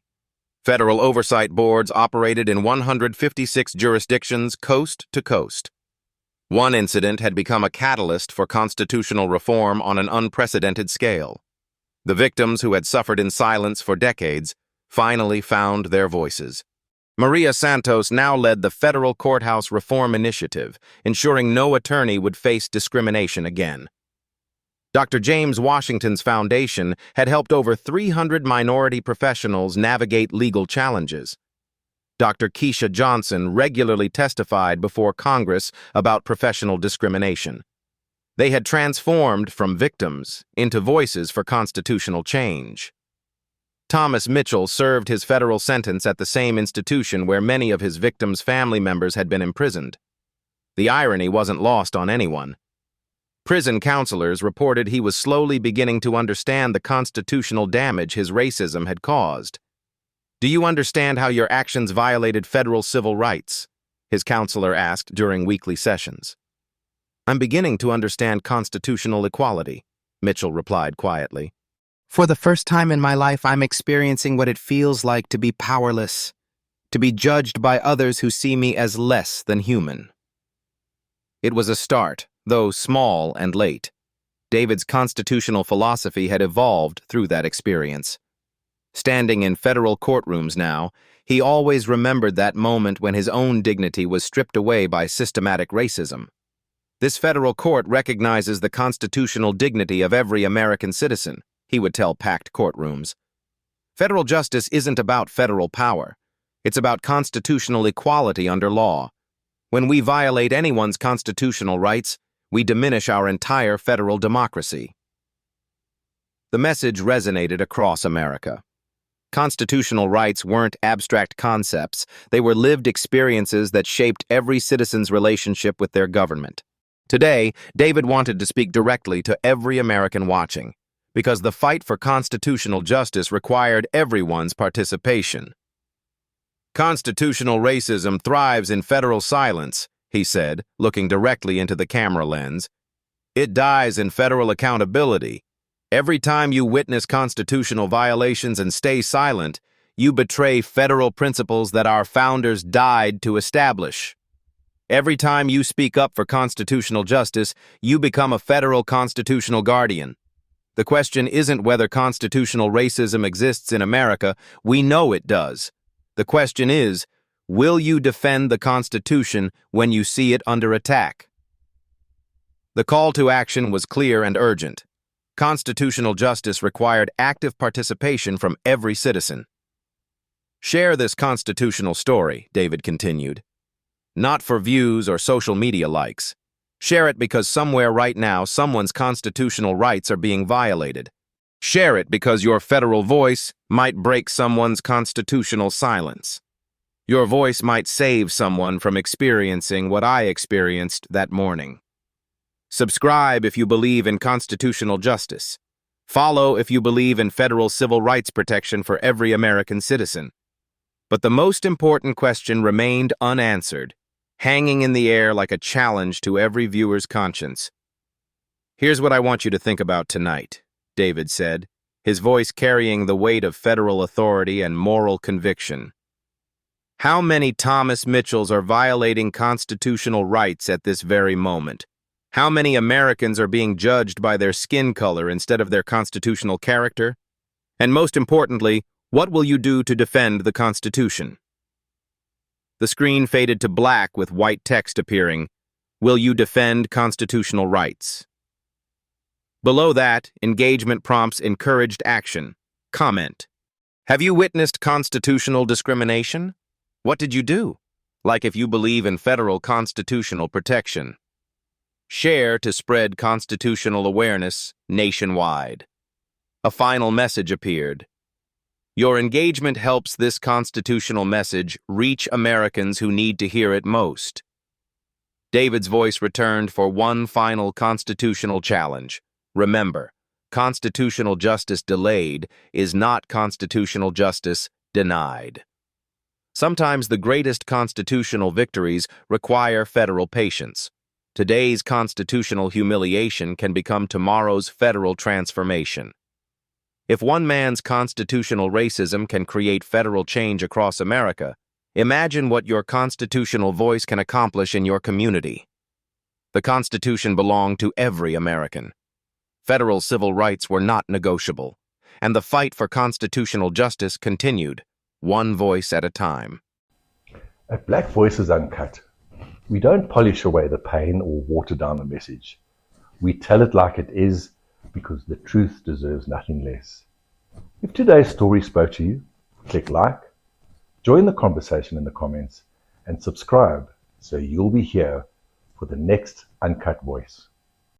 Federal oversight boards operated in 156 jurisdictions coast to coast. One incident had become a catalyst for constitutional reform on an unprecedented scale. The victims who had suffered in silence for decades finally found their voices. Maria Santos now led the Federal Courthouse Reform Initiative, ensuring no attorney would face discrimination again. Dr. James Washington's foundation had helped over 300 minority professionals navigate legal challenges. Dr. Keisha Johnson regularly testified before Congress about professional discrimination. They had transformed from victims into voices for constitutional change. Thomas Mitchell served his federal sentence at the same institution where many of his victims' family members had been imprisoned. The irony wasn't lost on anyone. Prison counselors reported he was slowly beginning to understand the constitutional damage his racism had caused. "Do you understand how your actions violated federal civil rights?" his counselor asked during weekly sessions. "I'm beginning to understand constitutional equality," Mitchell replied quietly. For the first time in my life, I'm experiencing what it feels like to be powerless, to be judged by others who see me as less than human. It was a start, though small and late. David's constitutional philosophy had evolved through that experience. Standing in federal courtrooms now, he always remembered that moment when his own dignity was stripped away by systematic racism. This federal court recognizes the constitutional dignity of every American citizen, he would tell packed courtrooms. Federal justice isn't about federal power. It's about constitutional equality under law. When we violate anyone's constitutional rights, we diminish our entire federal democracy. The message resonated across America. Constitutional rights weren't abstract concepts, they were lived experiences that shaped every citizen's relationship with their government. Today, David wanted to speak directly to every American watching, because the fight for constitutional justice required everyone's participation. Constitutional racism thrives in federal silence, he said, looking directly into the camera lens. It dies in federal accountability. Every time you witness constitutional violations and stay silent, you betray federal principles that our founders died to establish. Every time you speak up for constitutional justice, you become a federal constitutional guardian. The question isn't whether constitutional racism exists in America. We know it does. The question is, will you defend the Constitution when you see it under attack? The call to action was clear and urgent. Constitutional justice required active participation from every citizen. Share this constitutional story, David continued. Not for views or social media likes. Share it because somewhere right now someone's constitutional rights are being violated. Share it because your federal voice might break someone's constitutional silence. Your voice might save someone from experiencing what I experienced that morning. Subscribe if you believe in constitutional justice. Follow if you believe in federal civil rights protection for every American citizen. But the most important question remained unanswered, hanging in the air like a challenge to every viewer's conscience. Here's what I want you to think about tonight, David said, his voice carrying the weight of federal authority and moral conviction. How many Thomas Mitchells are violating constitutional rights at this very moment? How many Americans are being judged by their skin color instead of their constitutional character? And most importantly, what will you do to defend the Constitution? The screen faded to black with white text appearing. Will you defend constitutional rights? Below that, engagement prompts encouraged action. Comment. Have you witnessed constitutional discrimination? What did you do? Like if you believe in federal constitutional protection. Share to spread constitutional awareness nationwide. A final message appeared. Your engagement helps this constitutional message reach Americans who need to hear it most. David's voice returned for one final constitutional challenge. Remember, constitutional justice delayed is not constitutional justice denied. Sometimes the greatest constitutional victories require federal patience. Today's constitutional humiliation can become tomorrow's federal transformation. If one man's constitutional racism can create federal change across America, imagine what your constitutional voice can accomplish in your community. The Constitution belonged to every American. Federal civil rights were not negotiable, and the fight for constitutional justice continued, one voice at a time. At Black Voices Uncut, we don't polish away the pain or water down the message. We tell it like it is because the truth deserves nothing less. If today's story spoke to you, click like, join the conversation in the comments, and subscribe so you'll be here for the next Uncut Voice.